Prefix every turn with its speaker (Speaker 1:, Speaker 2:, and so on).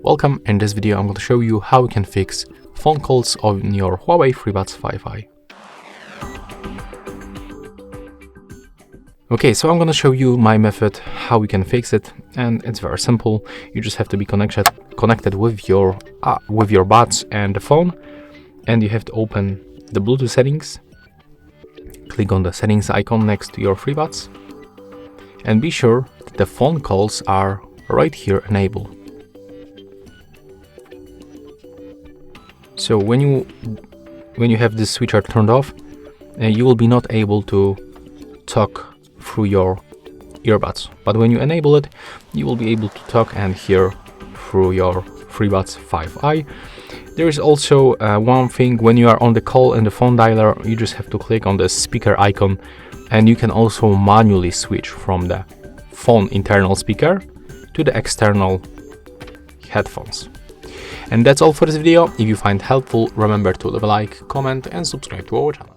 Speaker 1: Welcome. In this video I'm going to show you how you can fix phone calls on your Huawei FreeBuds 5i. Okay, so I'm going to show you my method how you can fix it, and it's very simple. You just have to be connected with your buds and the phone, and you have to open the Bluetooth settings. Click on the settings icon next to your FreeBuds, and be sure that the phone calls are right here enabled. So when you have this switcher turned off, you will be not able to talk through your earbuds. But when you enable it, you will be able to talk and hear through your FreeBuds 5i. There is also one thing: when you are on the call in the phone dialer, you just have to click on the speaker icon, and you can also manually switch from the phone internal speaker to the external headphones. And that's all for this video. If you find it helpful, remember to leave a like, comment and subscribe to our channel.